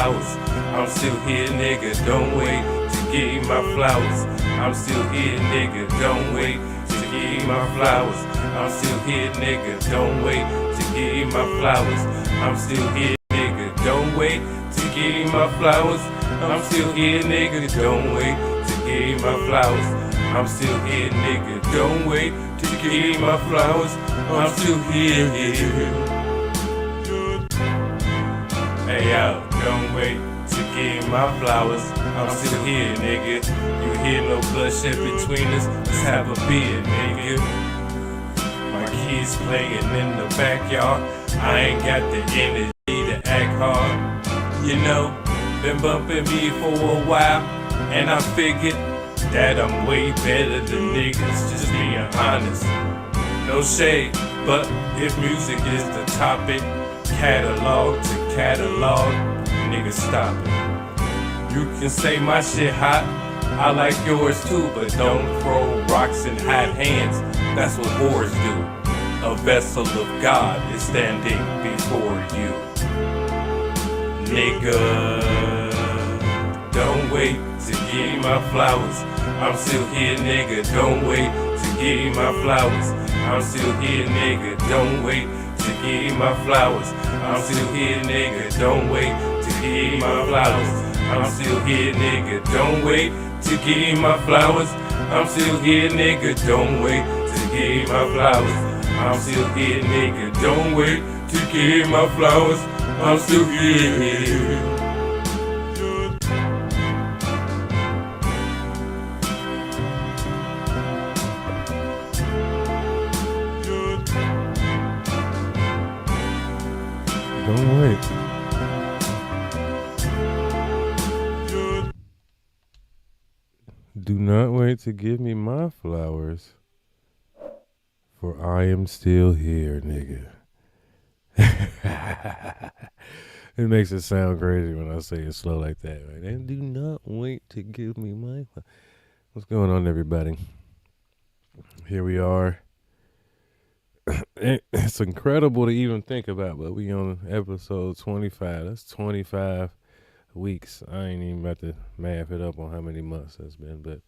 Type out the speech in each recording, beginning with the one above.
flowers. I'm still here, nigga, don't wait to give you my flowers. I'm still here, nigga, don't wait to give you my flowers. I'm still here, nigga, don't wait to give you my flowers. I'm still here, nigga, don't wait to give you my flowers. I'm still here, nigga, don't wait to give you my flowers. I'm still here, nigga, don't wait to give you my flowers. I'm still here. Hey yo, don't wait to give my flowers. I'm still here, nigga. You hear no bloodshed between us? Let's have a beer, nigga. My kids playing in the backyard. I ain't got the energy to act hard. You know, been bumping me for a while, and I figured that I'm way better than niggas, just being honest. No shade, but if music is the topic, catalog to catalog, nigga stop it. You can say my shit hot, I like yours too, but don't throw rocks in hot hands, that's what whores do. A vessel of God is standing before you. Nigga, don't wait to give you my flowers. I'm still here, nigga, don't wait to give you my flowers. I'm still here, nigga, don't wait to give you my flowers. I'm still here, nigga, don't wait to give you my flowers. I'm still here, nigga, don't wait to give you my flowers. I'm still here, nigga, don't wait to give you my flowers. I'm still here, nigga, don't wait to give you my flowers. I'm still here. Don't wait. Do not wait to give me my flowers, for I am still here, nigga. It makes it sound crazy when I say it slow like that. Right? And do not wait to give me my flowers. What's going on, everybody? Here we are. It's incredible to even think about, but we on episode 25. That's 25 weeks. I ain't even about to math it up on how many months that's been, but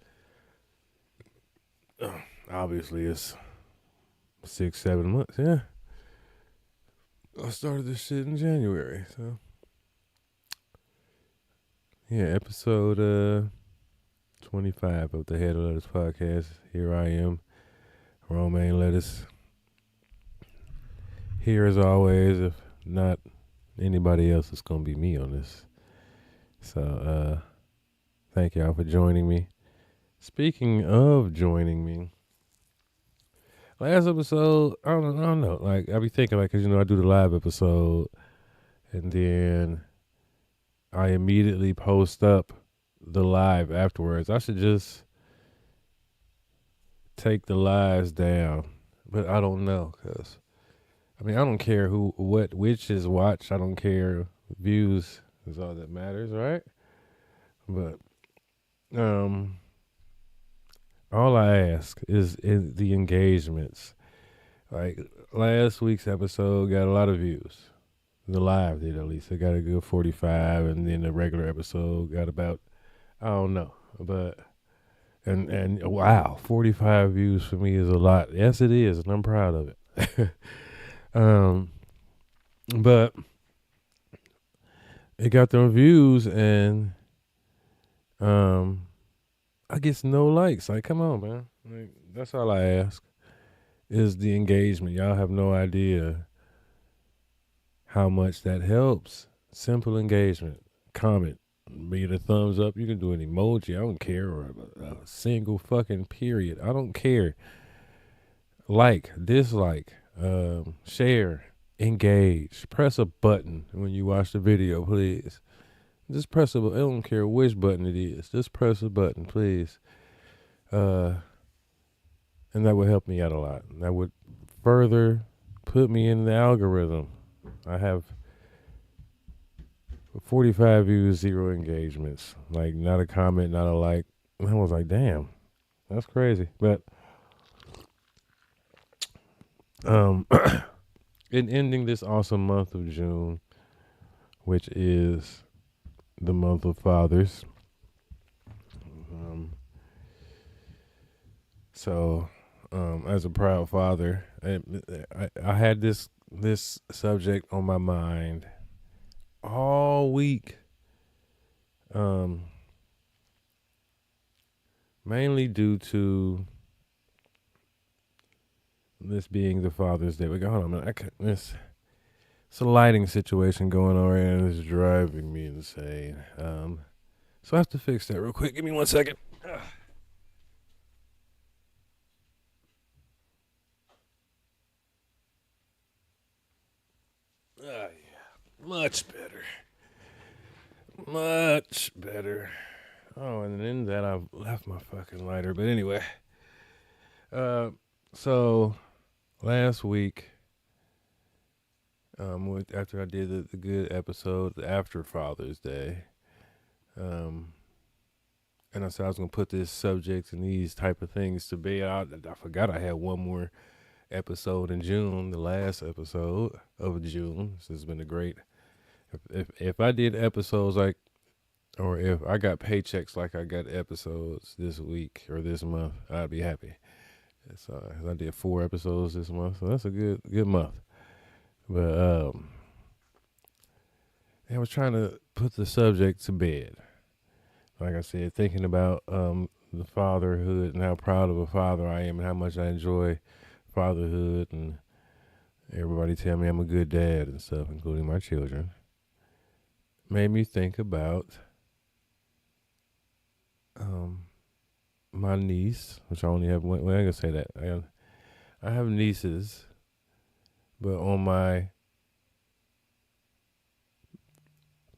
obviously it's 6-7 months. Yeah, I started this shit in January, so yeah, episode 25 of the Head of Lettuce podcast. Here I am, Romaine Lettuce. Here as always, if not anybody else, it's gonna be me on this. So thank y'all for joining me. Speaking of joining me, last episode, I don't know. Like, I be thinking, like, 'cause, you know, I do the live episode, and then I immediately post up the live afterwards. I should just take the lives down, but I don't know, 'cause I mean, I don't care which is watched. I don't care. Views is all that matters, right? But all I ask is in the engagements. Like, last week's episode got a lot of views. The live did, at least. It got a good 45, and then the regular episode got about, I don't know, but and wow, 45 views for me is a lot. Yes, it is, and I'm proud of it. But it got them views, and I get no likes. Like, come on, man. Like, that's all I ask is the engagement. Y'all have no idea how much that helps. Simple engagement. Comment. Be it a thumbs up. You can do an emoji. I don't care. Or a single fucking period. I don't care. Like, dislike, share, engage. Press a button when you watch the video, please. Just press a button. I don't care which button it is. Just press a button, please. And that would help me out a lot. That would further put me in the algorithm. I have 45 views, 0 engagements. Like, not a comment, not a like. I was like, damn, that's crazy. But in ending this awesome month of June, which is the month of fathers. Um, as a proud father, I had this subject on my mind all week. Mainly due to this being the Father's Day. Hold on a minute. It's a lighting situation going on right now. It's driving me insane. So I have to fix that real quick. Give me 1 second. Yeah. Much better. Much better. Oh, and then that I've left my fucking lighter. But anyway. So last week, after I did the good episode after Father's Day, and I said I was gonna put this subject and these type of things to bed. I forgot I had one more episode in June, the last episode of June. This has been a great. If I did episodes like, or if I got paychecks like I got episodes this week or this month, I'd be happy. So I did 4 episodes this month, so that's a good month. But I was trying to put the subject to bed. Like I said, thinking about the fatherhood and how proud of a father I am and how much I enjoy fatherhood, and everybody tell me I'm a good dad and stuff, including my children, made me think about my niece, which I only have one. Well, I'm gonna say that I have nieces, but on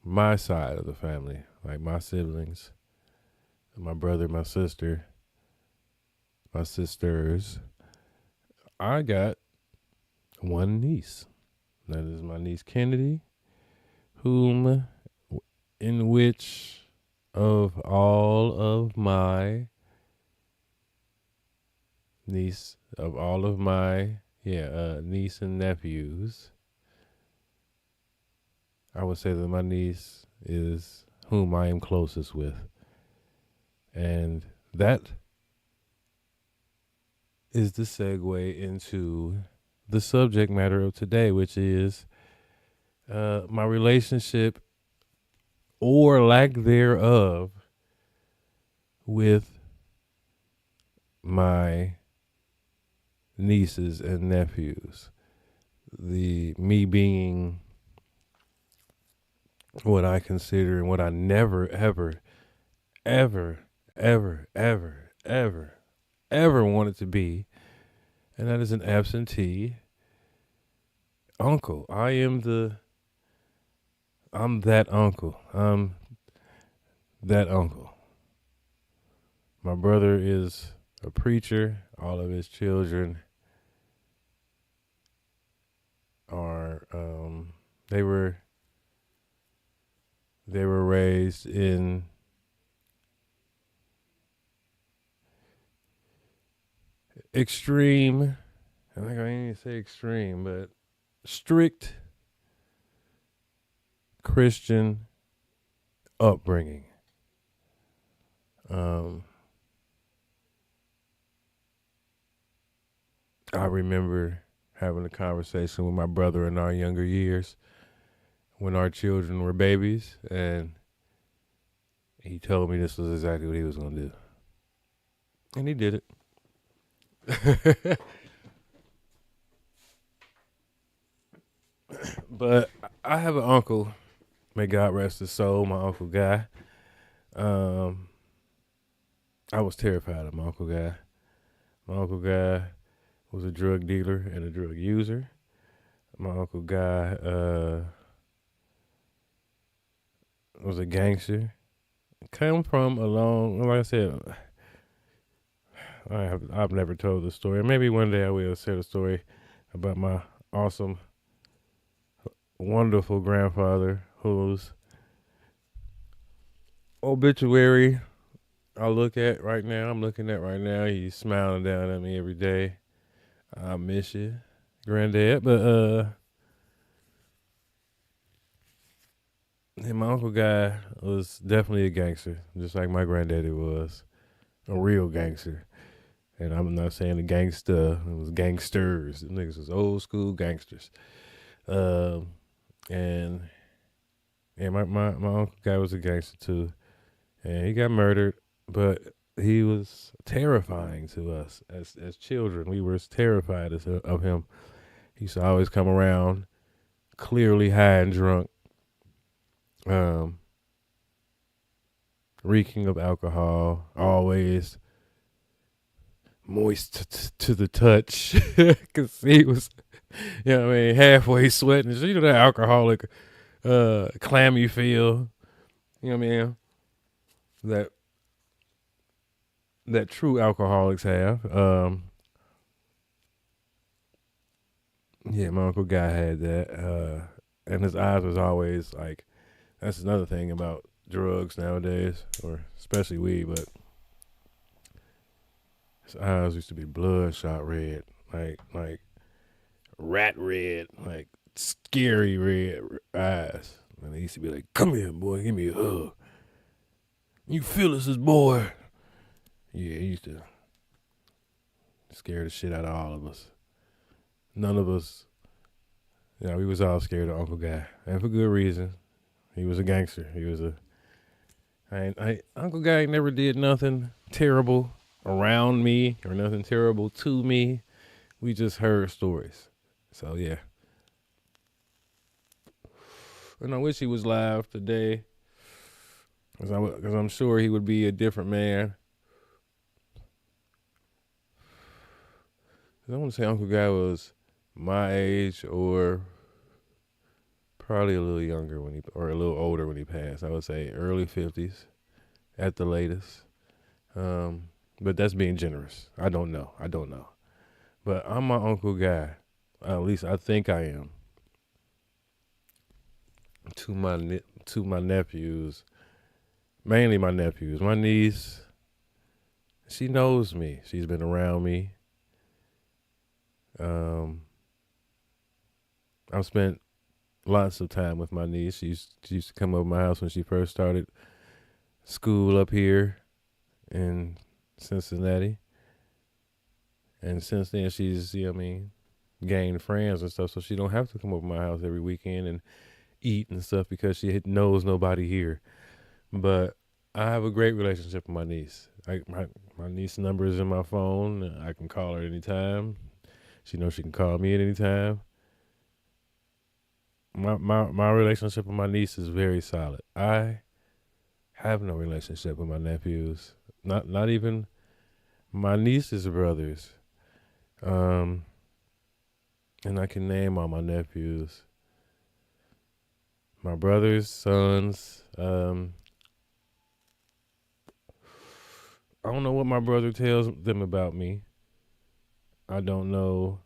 my side of the family, like my siblings, my brother, my sister, my sisters, I got one niece. That is my niece Kennedy, in which of all of my niece and nephews, I would say that my niece is whom I am closest with. And that is the segue into the subject matter of today, which is my relationship or lack thereof with my nieces and nephews. Me being what I consider and what I never, ever, ever, ever, ever, ever, ever wanted to be, and that is an absentee uncle. I'm that uncle. I'm that uncle. My brother is a preacher. All of his children are they were raised in extreme, I think I ain't say extreme, but strict Christian upbringing. I remember having a conversation with my brother in our younger years when our children were babies, and he told me this was exactly what he was going to do. And he did it. But I have an uncle, may God rest his soul, my Uncle Guy. I was terrified of my Uncle Guy. My Uncle Guy was a drug dealer and a drug user. My Uncle Guy was a gangster. Come from a long, like I said, I've never told the story. Maybe one day I will say the story about my awesome, wonderful grandfather whose obituary I'm looking at right now. He's smiling down at me every day. I miss you, Granddad. But And my uncle guy was definitely a gangster, just like my granddaddy was. A real gangster. And I'm not saying a gangster, it was gangsters. The niggas was old school gangsters. Um, and yeah, my uncle guy was a gangster too. And he got murdered, but he was terrifying to us as children. We were terrified of him. He used to always come around clearly high and drunk, um, reeking of alcohol, always moist to the touch. Cause he was, you know what I mean, halfway sweating. So you know that alcoholic, clammy feel. You know what I mean? That true alcoholics have. Yeah, my uncle guy had that, and his eyes was always like. That's another thing about drugs nowadays, or especially weed. But his eyes used to be bloodshot red, like rat red, like scary red eyes. And they used to be like, "Come here, boy, give me a hug. You Phyllis's boy." Yeah, he used to scare the shit out of all of us. None of us, we was all scared of Uncle Guy, and for good reason. He was a gangster. He was Uncle Guy never did nothing terrible around me or nothing terrible to me. We just heard stories. So yeah. And I wish he was live today, because I'm sure he would be a different man. I want to say Uncle Guy was my age or probably a little younger or a little older when he passed. I would say early 50s at the latest. But that's being generous. I don't know. But I'm my Uncle Guy. At least I think I am. To my nephews, mainly my nephews. My niece, she knows me. She's been around me. I've spent lots of time with my niece. She used to come over my house when she first started school up here in Cincinnati. And since then, she's, gained friends and stuff, so she don't have to come over my house every weekend and eat and stuff because she knows nobody here. But I have a great relationship with my niece. My niece's number is in my phone. I can call her anytime. She knows she can call me at any time. My relationship with my niece is very solid. I have no relationship with my nephews. Not even my niece's brothers. And I can name all my nephews. My brother's sons. I don't know what my brother tells them about me. I don't know.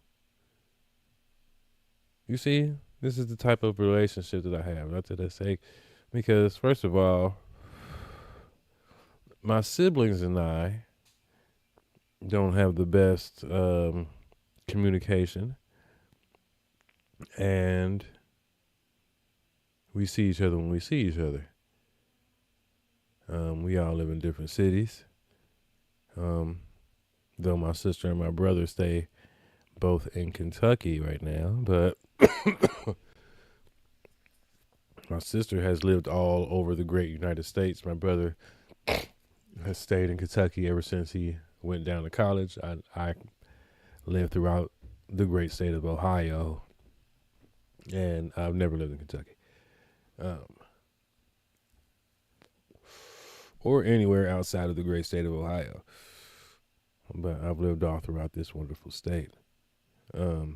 You see, this is the type of relationship that I have. Not that I say, because first of all, my siblings and I don't have the best communication, and we see each other when we see each other. We all live in different cities. Though my sister and my brother stay both in Kentucky right now, but my sister has lived all over the great United States. My brother has stayed in Kentucky ever since he went down to college. I lived throughout the great state of Ohio, and I've never lived in Kentucky. Or anywhere outside of the great state of Ohio. But I've lived all throughout this wonderful state. But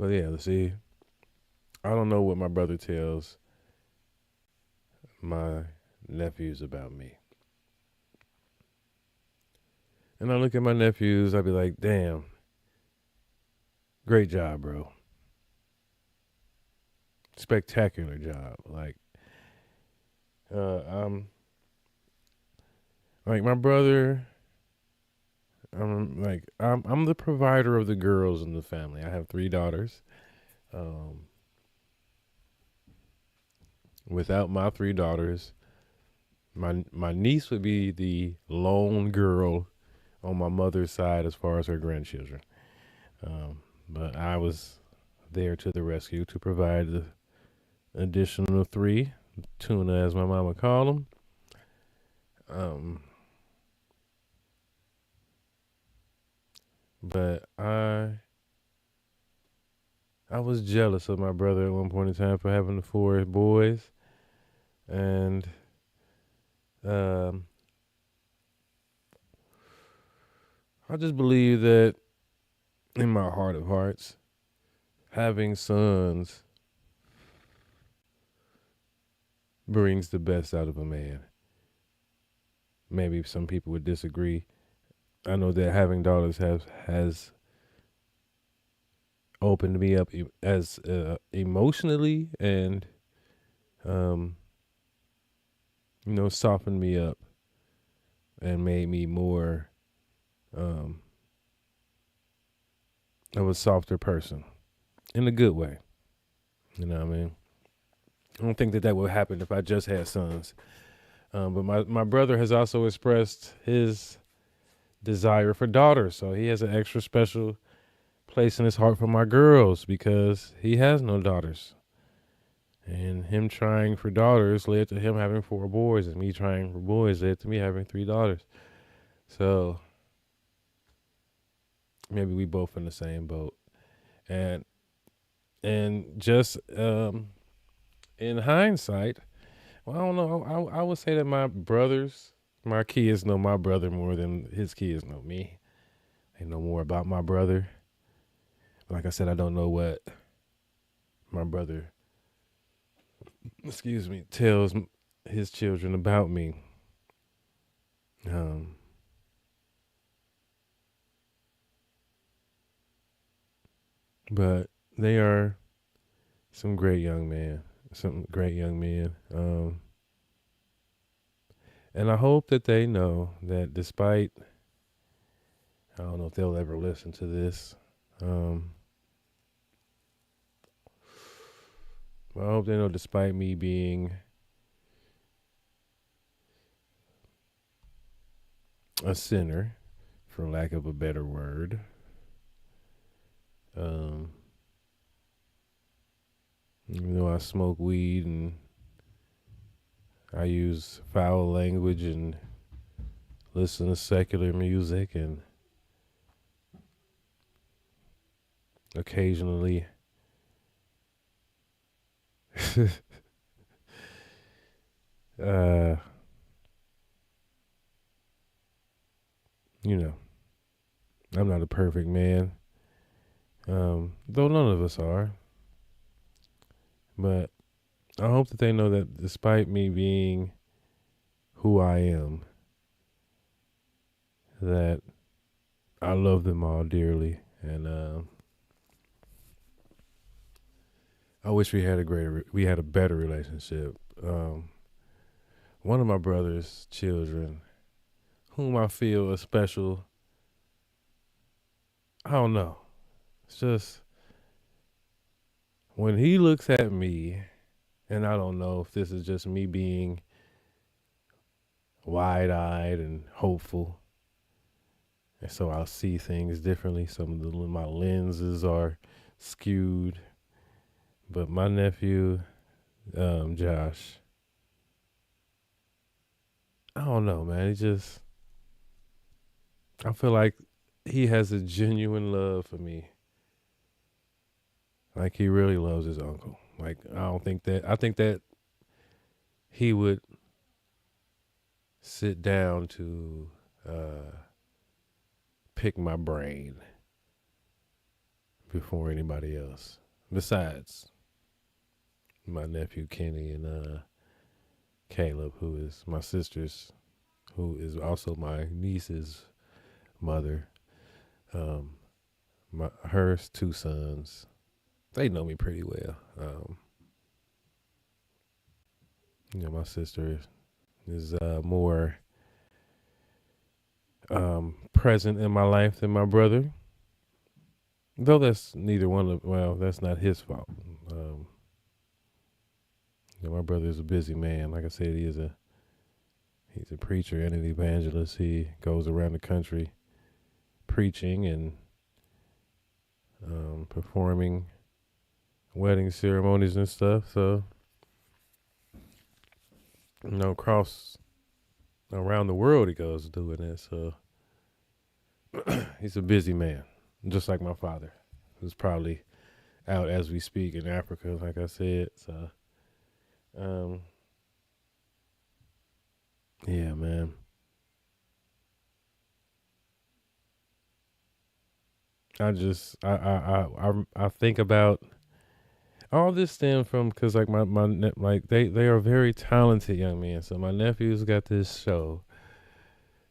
yeah, let's see. I don't know what my brother tells my nephews about me. And I look at my nephews, I'd be like, damn, great job, bro. Spectacular job. Like my brother, I'm the provider of the girls in the family. I have 3 daughters. without my three daughters, my niece would be the lone girl on my mother's side as far as her grandchildren. But I was there to the rescue to provide the additional three, tuna as my mama called them. But I was jealous of my brother at one point in time for having the four boys, and I just believe that in my heart of hearts, having sons brings the best out of a man. Maybe some people would disagree. I know that having daughters has opened me up as emotionally and softened me up and made me more of a softer person in a good way. You know what I mean? I don't think that would happen if I just had sons. But my brother has also expressed his desire for daughters. So he has an extra special place in his heart for my girls because he has no daughters. And him trying for daughters led to him having four boys, and me trying for boys led to me having three daughters. So maybe we both in the same boat. And just in hindsight, well, I don't know. I would say that my kids know my brother more than his kids know me. They know more about my brother. Like I said, I don't know what my brother, tells his children about me. But they are some great young men. And I hope that they know that despite, I don't know if they'll ever listen to this. I hope they know despite me being a sinner, for lack of a better word, I smoke weed and I use foul language and listen to secular music and occasionally I'm not a perfect man, though none of us are. But I hope that they know that despite me being who I am, that I love them all dearly, and I wish we had a better relationship. One of my brother's children, whom I feel is special, I don't know. It's just when he looks at me, and I don't know if this is just me being wide-eyed and hopeful, and so I'll see things differently. Some of my lenses are skewed. But my nephew, Josh, I don't know, man. I feel like he has a genuine love for me. Like he really loves his uncle. Like I think that he would sit down to pick my brain before anybody else. Besides my nephew Kenny and Caleb, who is my sister's, who is also my niece's mother. Her two sons, they know me pretty well. My sister is more present in my life than my brother. Though that's that's not his fault. My brother is a busy man. Like I said, he's a preacher and an evangelist. He goes around the country preaching and performing wedding ceremonies and stuff. So, across around the world he goes doing that. So he's a busy man, just like my father, who's probably out as we speak in Africa, like I said. So, yeah, man. I think about all this stems from because like like they are very talented young men. So my nephew's got this show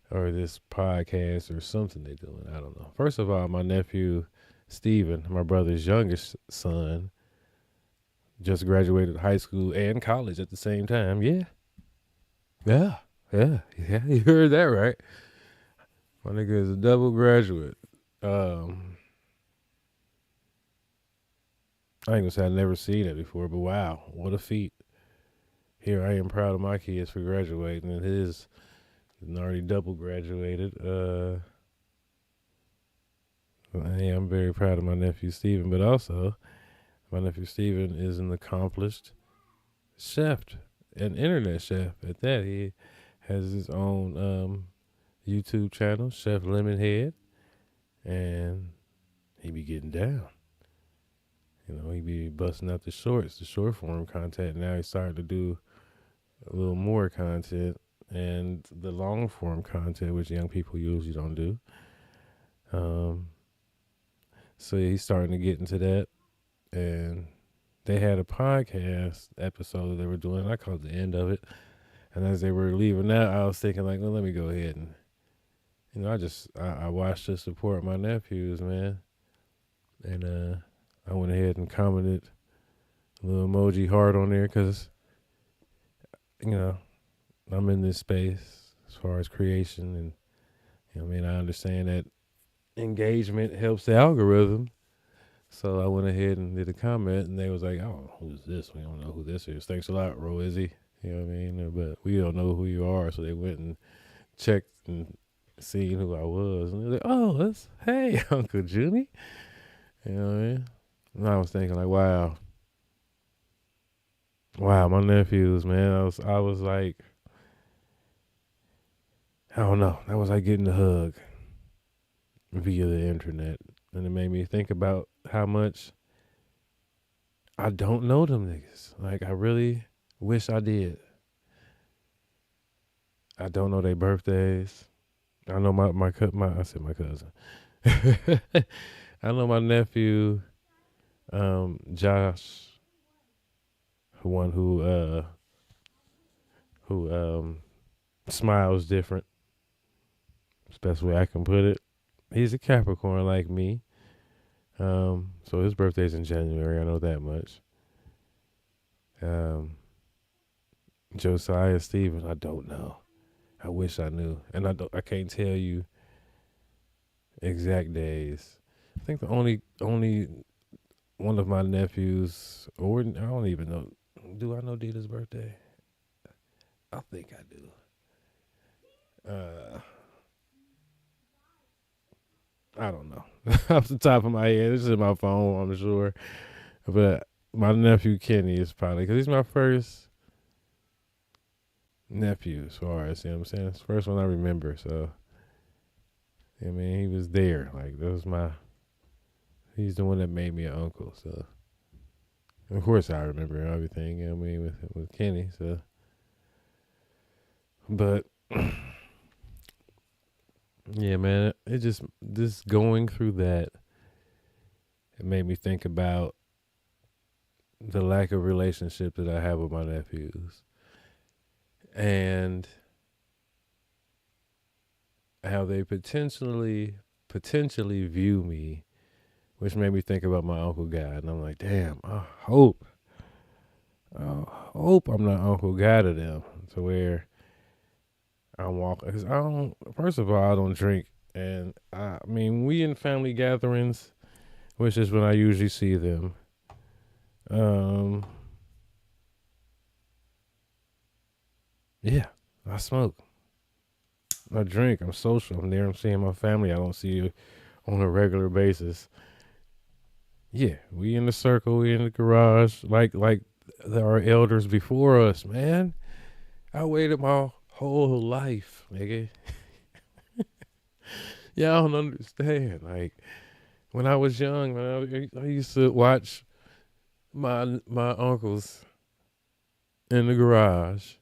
or this podcast or something they're doing. I don't know. First of all, my nephew Steven, my brother's youngest son, just graduated high school and college at the same time. Yeah. Yeah. Yeah. Yeah. You heard that right. My nigga is a double graduate. I ain't gonna say I've never seen it before, but wow, what a feat. Here I am proud of my kids for graduating, and his already double graduated. Yeah, I'm very proud of my nephew Steven, but also my nephew Steven is an accomplished chef, an internet chef at that. He has his own YouTube channel, Chef Lemonhead, and he be getting down. He be busting out the shorts, the short form content. Now he's starting to do a little more content and the long form content, which young people usually don't do. So he's starting to get into that. And they had a podcast episode that they were doing. I caught the end of it. And as they were leaving out, I was thinking like, well, let me go ahead and, I watched to support my nephews, man. And, I went ahead and commented a little emoji heart on there because, I'm in this space as far as creation. And, I understand that engagement helps the algorithm. So I went ahead and did a comment, and they was like, oh, who's this? We don't know who this is. Thanks a lot, Roizzy. You know what I mean? But we don't know who you are. So they went and checked and seen who I was. And they're like, oh, hey, Uncle Junie. You know what I mean? And I was thinking like, wow, my nephews, man. I was like, I don't know. That was like getting a hug via the internet. And it made me think about how much I don't know them niggas. Like, I really wish I did. I don't know their birthdays. I know I said my cousin. I know my nephew, Josh, one who smiles different. That's the best way I can put it. He's a Capricorn like me. So his birthday's in January. I know that much. Josiah Stevens, I don't know. I wish I knew, and I can't tell you exact days. I think the only one of my nephews, or I don't even know. Do I know Dita's birthday? I think I do. I don't know. Off the top of my head, it's in my phone, I'm sure. But my nephew Kenny is probably, because he's my first nephew as far as, you know what I'm saying? It's the first one I remember, so. I mean, he was there. Like, that was he's the one that made me an uncle, so. Of course I remember everything, you know what I mean, with Kenny, so. But, yeah, man, it just going through that, it made me think about the lack of relationship that I have with my nephews. And how they potentially view me, which made me think about my Uncle God. And I'm like, damn, I hope I'm not Uncle God to them, to where I'm walking. Because first of all, I don't drink. And I mean, we in family gatherings, which is when I usually see them. Yeah, I smoke. I drink. I'm social. I'm there. I'm seeing my family. I don't see you on a regular basis. Yeah, we in the circle. We in the garage. Like our elders before us, man. I waited my whole life, nigga. Y'all don't understand. Like when I was young, man, I used to watch my uncles in the garage,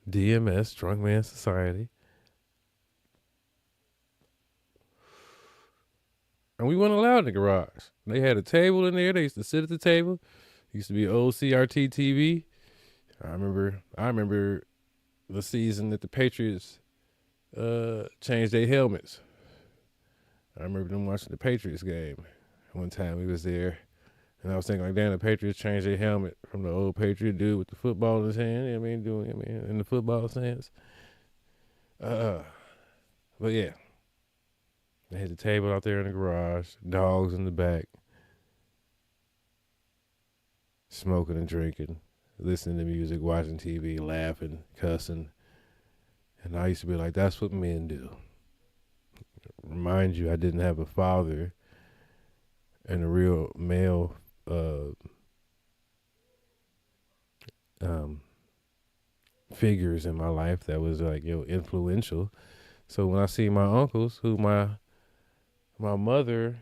DMS, Drunk Man Society, and we weren't allowed in the garage. They had a table in there. They used to sit at the table. Used to be old CRT TV. I remember the season that the Patriots changed their helmets. I remember them watching the Patriots game. One time we was there, and I was thinking like, damn, the Patriots changed their helmet from the old Patriot dude with the football in his hand. You know what I mean, in the football sense. But yeah, they had the table out there in the garage, dogs in the back, smoking and drinking, listening to music, watching TV, laughing, cussing. And I used to be like, that's what men do. Remind you, I didn't have a father and a real male figures in my life that was like, influential. So when I see my uncles, who my mother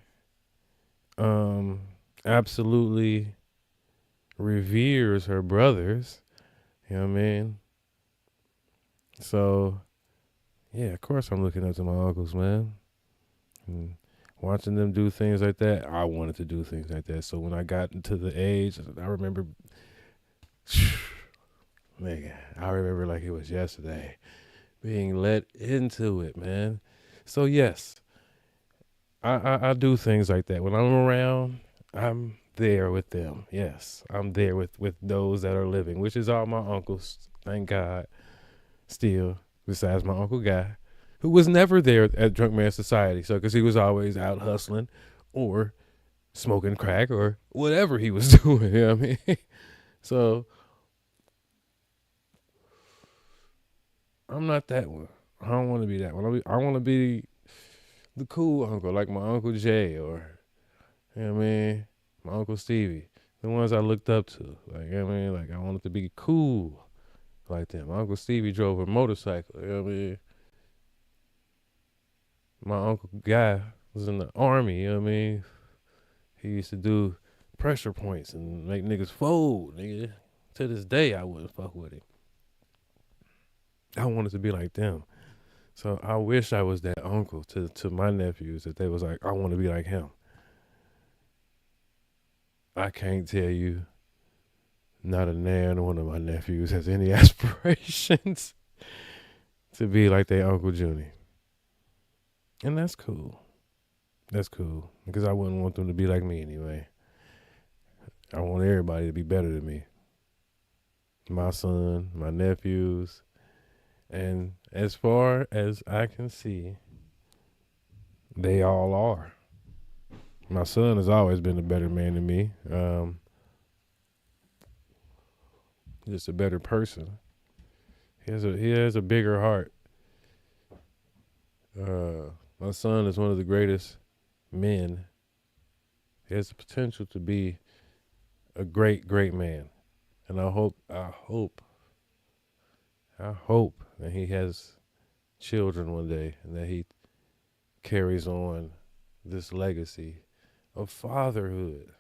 absolutely reveres her brothers, you know what I mean? So yeah, of course I'm looking up to my uncles, man. And watching them do things like that, I wanted to do things like that. So when I got into the age, I remember, man, I remember like it was yesterday, being let into it, man. So yes, I do things like that. When I'm around, I'm there with them. Yes, I'm there with those that are living, which is all my uncles, thank God, still, besides my Uncle Guy, who was never there at Drunk Man Society. So, because he was always out hustling or smoking crack or whatever he was doing. You know what I mean? So, I'm not that one. I don't want to be that one. I want to be the cool uncle, like my Uncle Jay or, you know what I mean, my Uncle Stevie. The ones I looked up to. Like, you know what I mean? Like, I wanted to be cool like them. My Uncle Stevie drove a motorcycle. You know what I mean? My Uncle Guy was in the army. You know what I mean? He used to do pressure points and make niggas fold, nigga. To this day, I wouldn't fuck with him. I wanted to be like them. So I wish I was that uncle to my nephews, that they was like, I want to be like him. I can't tell you, not a nan one of my nephews has any aspirations to be like their Uncle Junie. And that's cool. That's cool. Because I wouldn't want them to be like me anyway. I want everybody to be better than me. My son, my nephews. And as far as I can see, they all are. My son has always been a better man than me. Just a better person. He has a bigger heart. My son is one of the greatest men. He has the potential to be a great, great man. And I hope that he has children one day and that he carries on this legacy of fatherhood.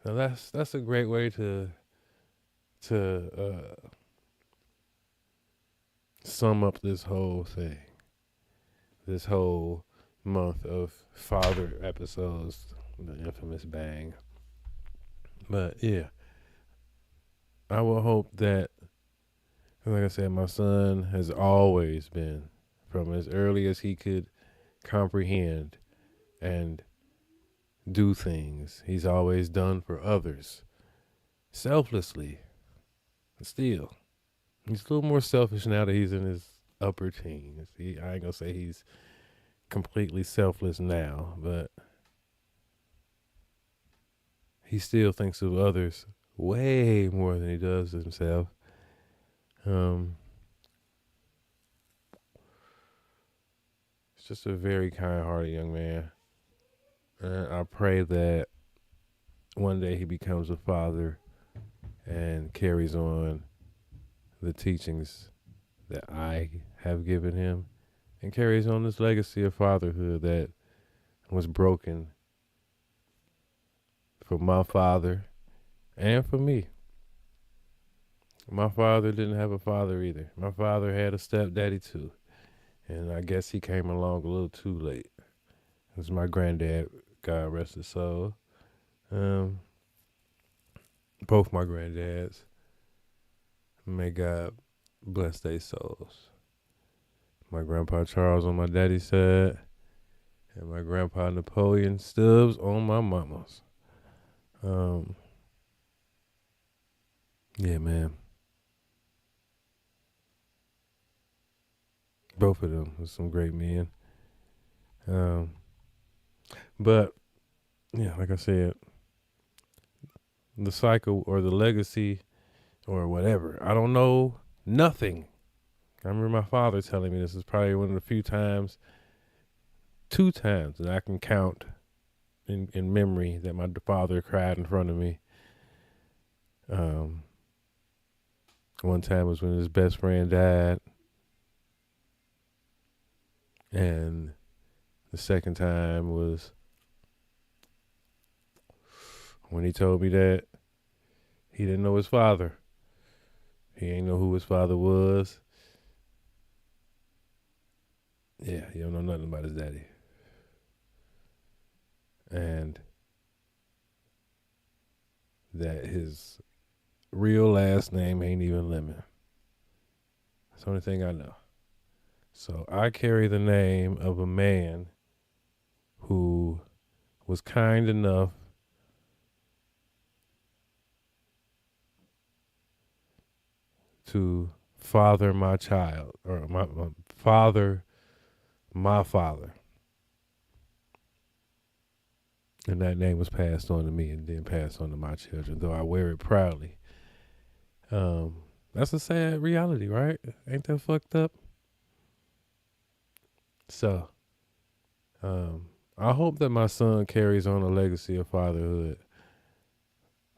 Now that's a great way to sum up this whole thing. This whole month of father episodes, the infamous bang. But yeah, I will hope that, like I said, my son has always been, from as early as he could comprehend and do things, he's always done for others, selflessly. Still, he's a little more selfish now that he's in his upper teens. I ain't gonna say he's completely selfless now, but he still thinks of others way more than he does himself. Um, he's just a very kind-hearted young man, and I pray that one day he becomes a father and carries on the teachings that I have given him, and carries on this legacy of fatherhood that was broken for my father and for me. My father didn't have a father either. My father had a stepdaddy too. And I guess he came along a little too late. It was my granddad, God rest his soul. Um, both my granddads. May God bless their souls. My grandpa Charles on my daddy's side, and my grandpa Napoleon Stubbs on my mama's. Yeah, man. Both of them was some great men. But yeah, like I said, the cycle or the legacy or whatever. I don't know nothing. I remember my father telling me this is probably one of the few times, 2 times that I can count in memory that my father cried in front of me. One time was when his best friend died, and the second time was when he told me that he didn't know his father. He ain't know who his father was. Yeah, he don't know nothing about his daddy. And that his real last name ain't even Lemon. That's the only thing I know. So I carry the name of a man who was kind enough to father my child, or my father, my father. And that name was passed on to me and then passed on to my children, though I wear it proudly. That's a sad reality, right? Ain't that fucked up? So, I hope that my son carries on a legacy of fatherhood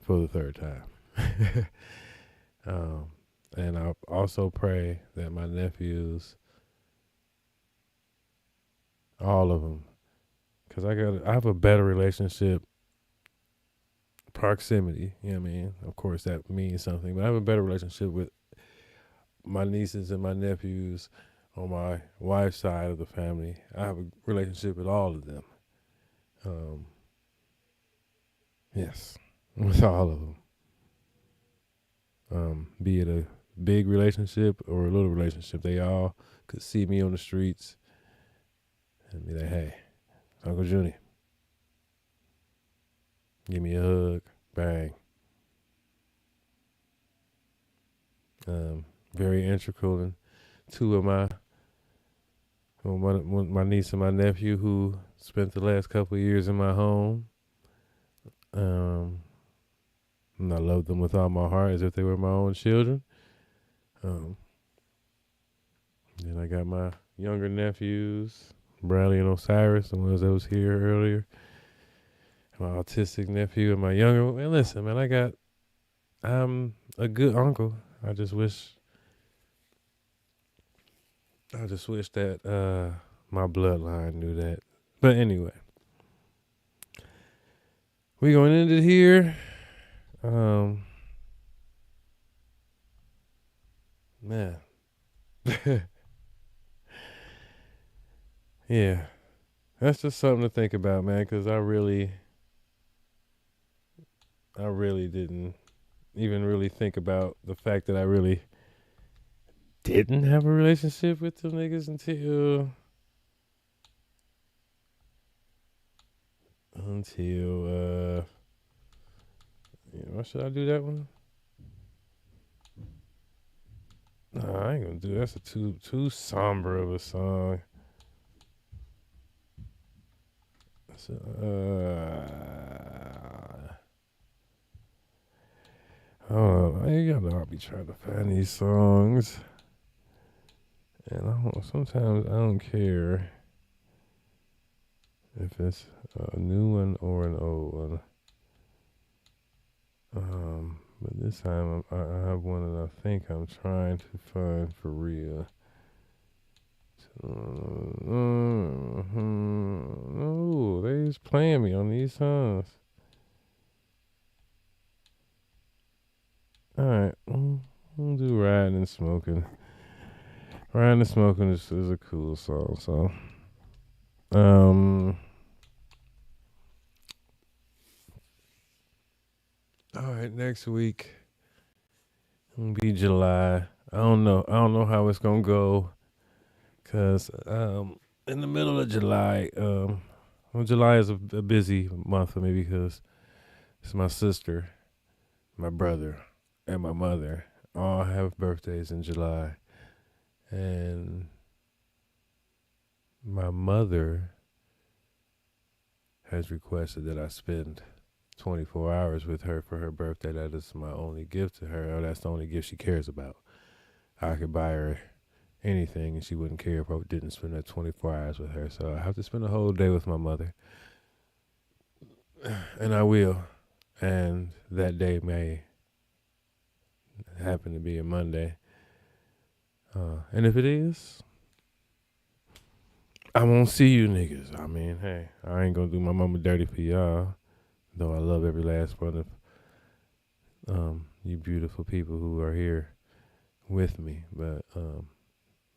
for the third time. And I also pray that my nephews, all of them, because I have a better relationship, proximity, you know what I mean? Of course that means something, but I have a better relationship with my nieces and my nephews on my wife's side of the family. I have a relationship with all of them. Yes, with all of them. Be it a big relationship or a little relationship, they all could see me on the streets and be like, "Hey, Uncle Junie, give me a hug." Bang. Very integral, and two of my niece and my nephew who spent the last couple of years in my home. And I love them with all my heart as if they were my own children. Then I got my younger nephews, Bradley and Osiris, the ones that was here earlier. My autistic nephew and my younger one. And listen, man, I'm a good uncle. I just wish that my bloodline knew that. But anyway, we gonna end it here. Man. Yeah. That's just something to think about, man, because I really didn't even really think about the fact that I really didn't have a relationship with them niggas until why should I do that one? No, I ain't gonna do that. That's a too somber of a song. So, You know, I'll be trying to find these songs. And sometimes I don't care if it's a new one or an old one. But this time I have one that I think I'm trying to find for real. No, they just playing me on these songs. Alright, we'll do Riding and Smoking. Riding and Smoking is a cool song, so. Alright, next week it'll be July. I don't know how it's gonna go. Cause in the middle of July, July is a busy month for me because it's my sister, my brother, and my mother all have birthdays in July. And my mother has requested that I spend 24 hours with her for her birthday. That is my only gift to her, or that's the only gift she cares about. I could buy her anything and she wouldn't care if I didn't spend that 24 hours with her. So I have to spend a whole day with my mother. And I will. And that day may happen to be a Monday. And if it is, I won't see you niggas. I mean, hey, I ain't gonna do my mama dirty for y'all. Though I love every last one of you beautiful people who are here with me. But you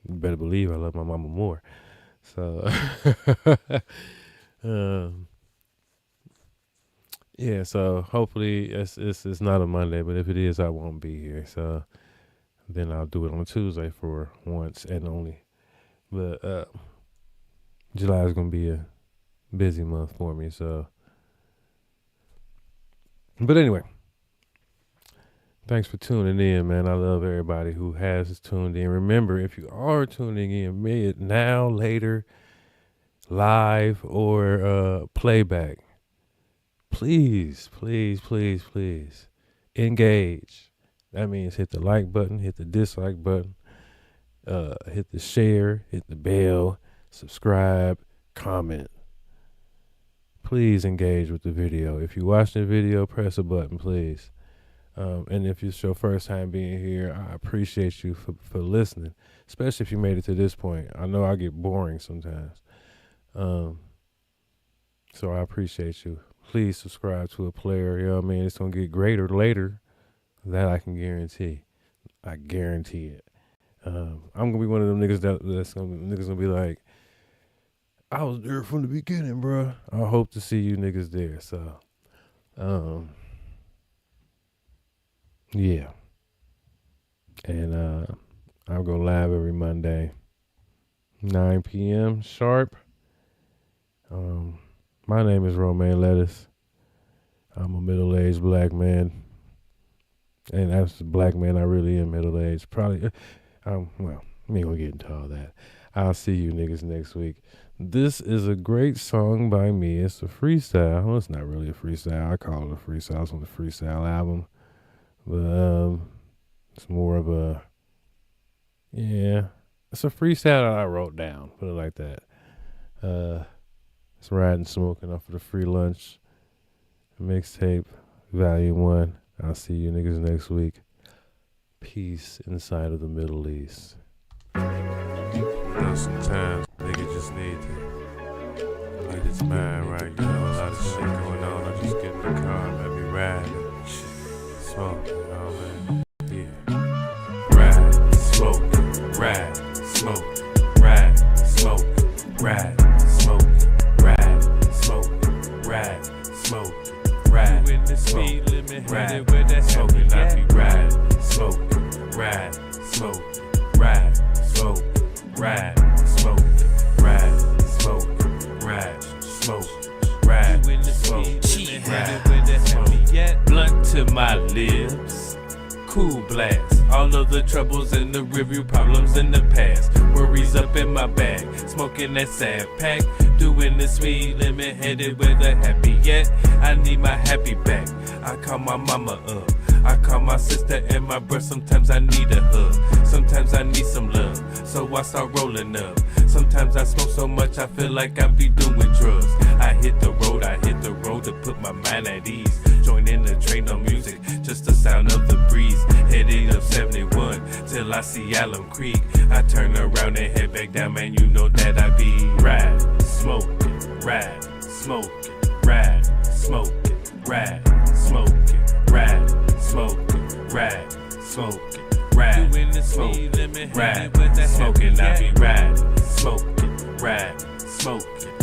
better believe I love my mama more. So yeah, so hopefully it's not a Monday, but if it is, I won't be here. So then I'll do it on a Tuesday for once and only. But July is gonna be a busy month for me, so. But anyway, thanks for tuning in, man. I love everybody who has tuned in. Remember, if you are tuning in, be it now, later, live, or playback, please, please, please, please engage. That means hit the like button, hit the dislike button, hit the share, hit the bell, subscribe, comment. Please engage with the video. If you watch the video, press a button, please. And if it's your first time being here, I appreciate you for listening, especially if you made it to this point. I know I get boring sometimes. So I appreciate you. Please subscribe to a player. You know what I mean? It's going to get greater later. That I can guarantee. I guarantee it. I'm going to be one of them niggas that's going to be like, I was there from the beginning, bro. I hope to see you niggas there. So, yeah. And I'll go live every Monday, 9 p.m. sharp. My name is Romaine Lettuce. I'm a middle-aged black man. And as a black man, I really am middle-aged. Probably, well, we ain't gonna get into all that. I'll see you niggas next week. This is a great song by me. It's a freestyle. Well, it's not really a freestyle. I call it a freestyle. It's on the freestyle album. But it's more of a, it's a freestyle that I wrote down. Put it like that. It's Riding Smoking off of the Free Lunch mixtape, Volume 1. I'll see you niggas next week. Peace inside of the Middle East. Sometimes niggas just need to get his mind right. You know, a lot of shit going on. I just get in the car and let me ride and smoke, you know, man. Yeah. Ride, smoke, ride, smoke, ride, smoke, ride, smoke, ride, smoke, ride, smoke, ride. When the speed limit headed where the smoking, I be ride, smoke, ride, smoke, ride, smoke, ride, smoke, ride, smoke, ride, smoke, ride, smoke, ride, smoke. Blunt to my lips, cool blast. All of the troubles in the rearview, problems in the past, worries up in my bag. Smoking that sad pack, doing the speed limit, headed where the happy at. I need my happy back. I call my mama up. I call my sister and my bruh, sometimes I need a hug. Sometimes I need some love, so I start rolling up. Sometimes I smoke so much I feel like I be doing drugs. I hit the road to put my mind at ease. Join in the train, no music, just the sound of the breeze. Heading up 71 till I see Alum Creek. I turn around and head back down, man, you know that I be ride, smoking, ride, smoking, ride, smoking, ride, smoking, ride, smoking, ride, smoking, ride, smoking, ride, smoking, I be ride, smoking, ride, smoking,